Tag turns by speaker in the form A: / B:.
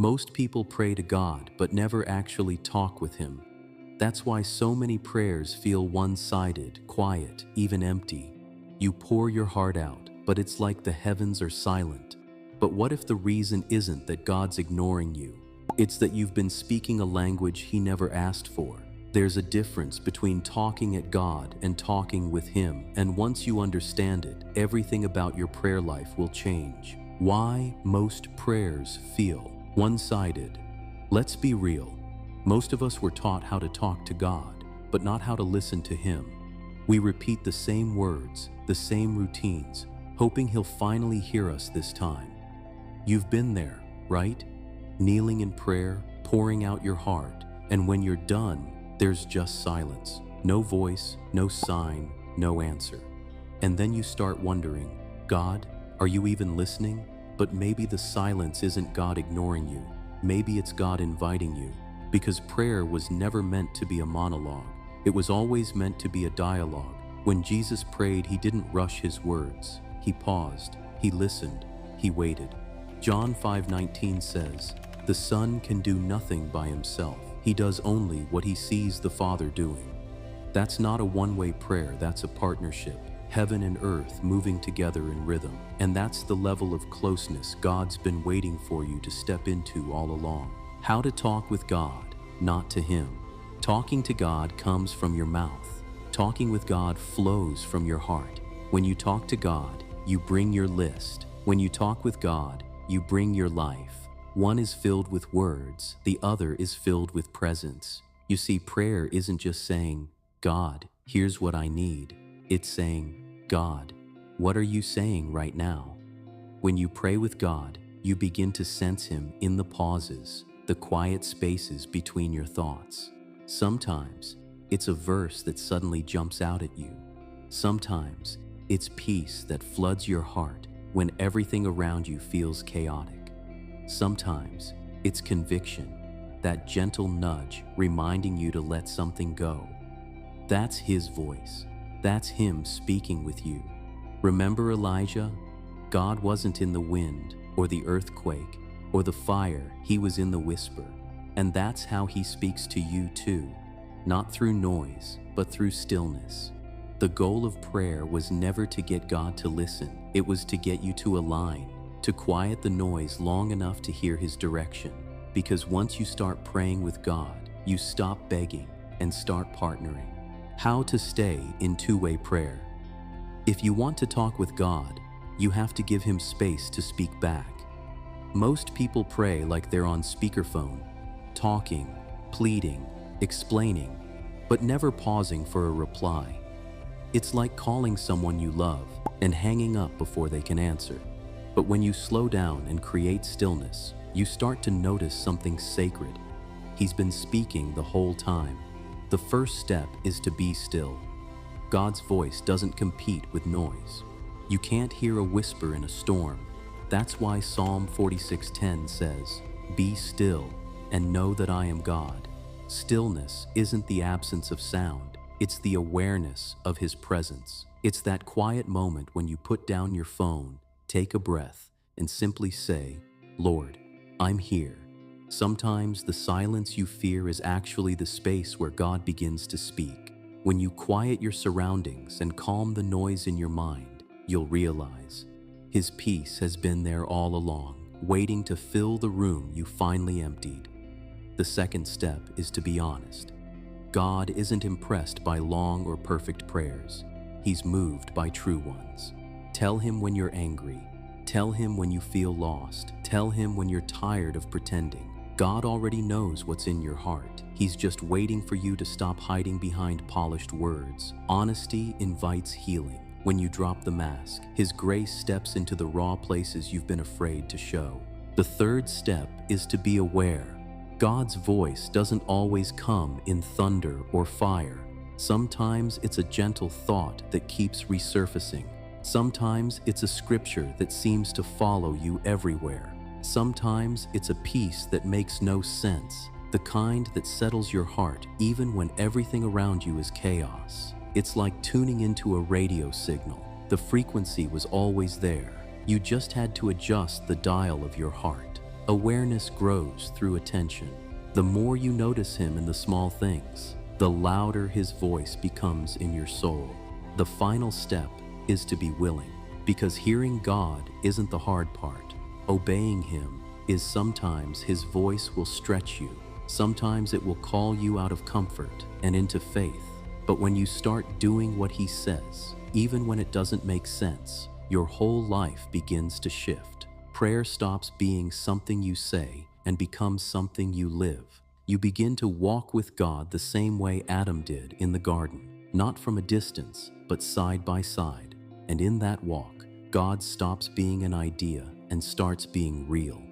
A: Most people pray to God but never actually talk with Him. That's why so many prayers feel one-sided, quiet, even empty. You pour your heart out, but it's like the heavens are silent. But what if the reason isn't that God's ignoring you? It's that you've been speaking a language He never asked for. There's a difference between talking at God and talking with Him, and once you understand it, everything about your prayer life will change. Why most prayers feel one-sided. Let's be real. Most of us were taught how to talk to God, but not how to listen to Him. We repeat the same words, the same routines, hoping He'll finally hear us this time. You've been there, right? Kneeling in prayer, pouring out your heart, and when you're done, there's just silence. No voice, no sign, no answer. And then you start wondering, God, are you even listening? But maybe the silence isn't God ignoring you. Maybe it's God inviting you. Because prayer was never meant to be a monologue. It was always meant to be a dialogue. When Jesus prayed, He didn't rush His words. He paused, He listened, He waited. John 5:19 says, "The Son can do nothing by Himself. He does only what He sees the Father doing." That's not a one-way prayer, that's a partnership. Heaven and earth moving together in rhythm. And that's the level of closeness God's been waiting for you to step into all along. How to talk with God, not to Him. Talking to God comes from your mouth. Talking with God flows from your heart. When you talk to God, you bring your list. When you talk with God, you bring your life. One is filled with words, the other is filled with presence. You see, prayer isn't just saying, God, here's what I need. It's saying, God, what are you saying right now? When you pray with God, you begin to sense Him in the pauses, the quiet spaces between your thoughts. Sometimes it's a verse that suddenly jumps out at you. Sometimes it's peace that floods your heart when everything around you feels chaotic. Sometimes it's conviction, that gentle nudge reminding you to let something go. That's His voice. That's Him speaking with you. Remember Elijah? God wasn't in the wind or the earthquake or the fire, He was in the whisper. And that's how He speaks to you too, not through noise, but through stillness. The goal of prayer was never to get God to listen, it was to get you to align, to quiet the noise long enough to hear His direction. Because once you start praying with God, you stop begging and start partnering. How to stay in two-way prayer. If you want to talk with God, you have to give Him space to speak back. Most people pray like they're on speakerphone, talking, pleading, explaining, but never pausing for a reply. It's like calling someone you love and hanging up before they can answer. But when you slow down and create stillness, you start to notice something sacred. He's been speaking the whole time. The first step is to be still. God's voice doesn't compete with noise. You can't hear a whisper in a storm. That's why Psalm 46:10 says, "Be still and know that I am God." Stillness isn't the absence of sound. It's the awareness of His presence. It's that quiet moment when you put down your phone, take a breath, and simply say, Lord, I'm here. Sometimes the silence you fear is actually the space where God begins to speak. When you quiet your surroundings and calm the noise in your mind, you'll realize His peace has been there all along, waiting to fill the room you finally emptied. The second step is to be honest. God isn't impressed by long or perfect prayers. He's moved by true ones. Tell Him when you're angry. Tell Him when you feel lost. Tell Him when you're tired of pretending. God already knows what's in your heart. He's just waiting for you to stop hiding behind polished words. Honesty invites healing. When you drop the mask, His grace steps into the raw places you've been afraid to show. The third step is to be aware. God's voice doesn't always come in thunder or fire. Sometimes it's a gentle thought that keeps resurfacing. Sometimes it's a scripture that seems to follow you everywhere. Sometimes it's a peace that makes no sense, the kind that settles your heart even when everything around you is chaos. It's like tuning into a radio signal. The frequency was always there. You just had to adjust the dial of your heart. Awareness grows through attention. The more you notice Him in the small things, the louder His voice becomes in your soul. The final step is to be willing, because hearing God isn't the hard part. Obeying Him is sometimes His voice will stretch you. Sometimes it will call you out of comfort and into faith. But when you start doing what He says, even when it doesn't make sense, your whole life begins to shift. Prayer stops being something you say and becomes something you live. You begin to walk with God the same way Adam did in the garden, not from a distance, but side by side. And in that walk, God stops being an idea and starts being real.